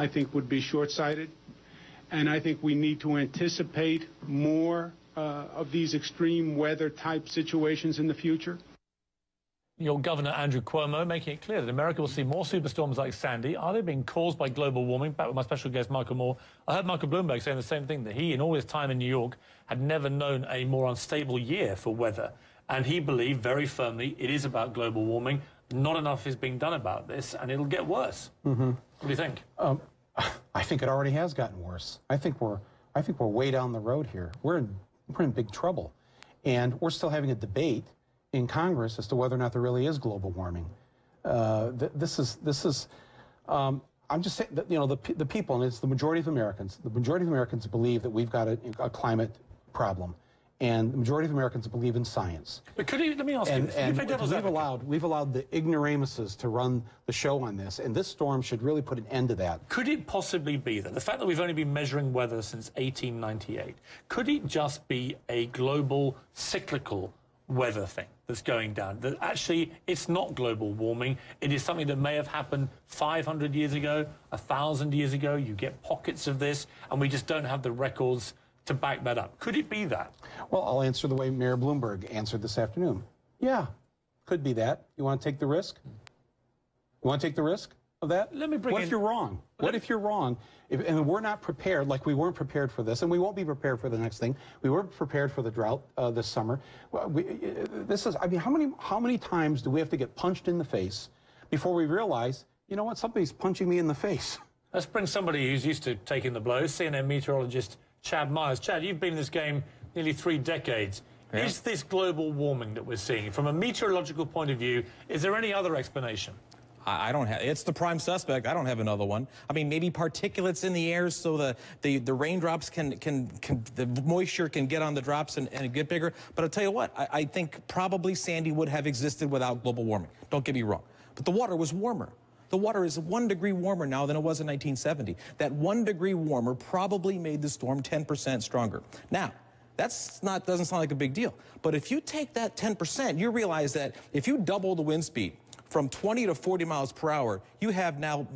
I think would be short-sighted. And I think we need to anticipate more of these extreme weather-type situations in the future. Your Governor, Andrew Cuomo, making it clear that America will see more superstorms like Sandy. Are they being caused by global warming? Back with my special guest, Michael Moore. I heard Michael Bloomberg saying the same thing, that he, in all his time in New York, had never known a more unstable year for weather. And he believed very firmly it is about global warming. Not enough is being done about this, and it'll get worse. Mm-hmm. What do you think? I think it already has gotten worse. I think we're way down the road here. We're in big trouble. And we're still having a debate in Congress as to whether or not there really is global warming. I'm just saying that, you know, the people, and it's the majority of Americans, believe that we've got a climate problem. And the majority of Americans believe in science. But could you, let me ask you this. And we've allowed the ignoramuses to run the show on this, and this storm should really put an end to that. Could it possibly be that the fact that we've only been measuring weather since 1898, could it just be a global cyclical weather thing that's going down? That actually it's not global warming, it is something that may have happened 500 years ago, 1,000 years ago. You get pockets of this, and we just don't have the records to back that up. Could it be that? Well, I'll answer the way Mayor Bloomberg answered this afternoon. Yeah, could be that. You want to take the risk? You want to take the risk of that? Let me bring What if you're wrong? What if you're wrong? And we're not prepared, like we weren't prepared for this, and we won't be prepared for the next thing. We weren't prepared for the drought this summer. I mean, how many times do we have to get punched in the face before we realize, you know what, somebody's punching me in the face? Let's bring somebody who's used to taking the blows, CNN meteorologist Chad Myers. Chad, you've been in this game nearly 3 decades. Yeah. Is this global warming that we're seeing, from a meteorological point of view, is there any other explanation? I don't have, it's the prime suspect. I don't have another one. I mean, maybe particulates in the air so the raindrops the moisture can get on the drops and get bigger. But I'll tell you what, I think probably Sandy would have existed without global warming. Don't get me wrong. But the water was warmer. The water is 1 degree warmer now than it was in 1970. That 1 degree warmer probably made the storm 10% stronger. Now, doesn't sound like a big deal. But if you take that 10%, you realize that if you double the wind speed from 20 to 40 miles per hour, you have now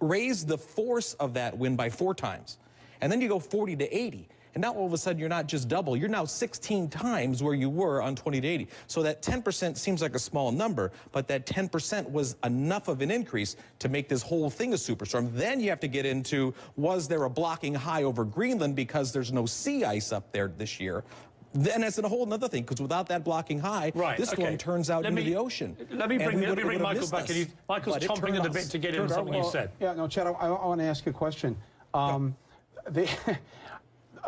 raised the force of that wind by 4 times. And then you go 40 to 80. And now all of a sudden you're not just double, you're now 16 times where you were on 20 to 80. So that 10% seems like a small number, but that 10% was enough of an increase to make this whole thing a superstorm. Then you have to get into, was there a blocking high over Greenland because there's no sea ice up there this year? Then it's a whole other thing, because without that blocking high, this storm turns out into the ocean. Let me bring Michael back. Michael's chomping at the bit to get into something you said. Yeah, no, Chad, I want to ask you a question.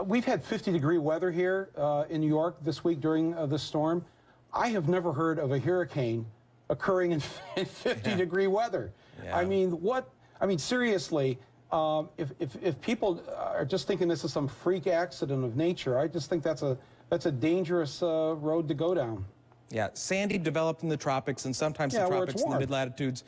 We've had 50-degree weather here in New York this week during this storm. I have never heard of a hurricane occurring in 50-degree weather. Yeah. I mean, seriously, if people are just thinking this is some freak accident of nature, I just think that's a dangerous road to go down. Yeah, Sandy developed in the tropics, and sometimes the tropics and the mid-latitudes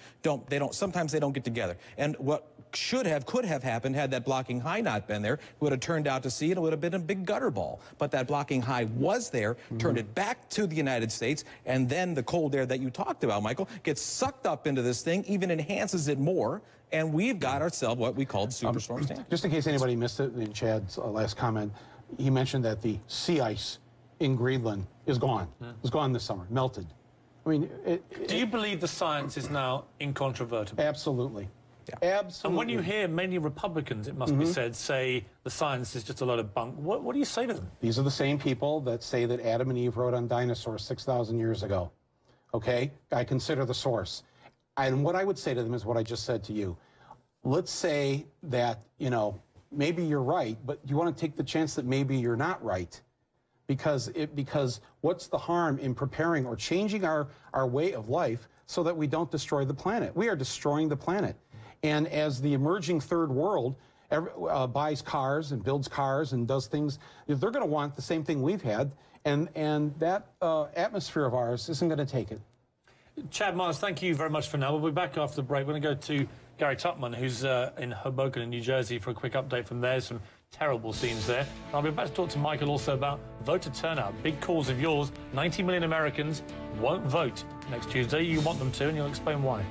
sometimes they don't get together. And what could have happened had that blocking high not been there, would have turned out to sea, and it would have been a big gutter ball. But that blocking high was there, turned it back to the United States, and then the cold air that you talked about, Michael, gets sucked up into this thing, even enhances it more, and we've got ourselves what we called Superstorm Sandy. Just in case anybody missed it in Chad's last comment, he mentioned that the sea ice in Greenland is gone. It's gone this summer, melted. I mean, do you believe the science is now incontrovertible? Absolutely. Yeah. Absolutely. And when you hear many Republicans, it must be said, say the science is just a lot of bunk, what do you say to them? These are the same people that say that Adam and Eve wrote on dinosaurs 6,000 years ago. Okay? I consider the source. And what I would say to them is what I just said to you. Let's say that, you know, maybe you're right, but you want to take the chance that maybe you're not right. Because what's the harm in preparing or changing our way of life so that we don't destroy the planet? We are destroying the planet. And as the emerging third world buys cars and builds cars and does things, they're going to want the same thing we've had, and that atmosphere of ours isn't going to take it. Chad Myers, thank you very much for now. We'll be back after the break. We're going to go to Gary Tupman, who's in Hoboken in New Jersey, for a quick update from there. Some terrible scenes there. And I'll be back to talk to Michael also about voter turnout. Big cause of yours. 90 million Americans won't vote next Tuesday. You want them to, and you'll explain why.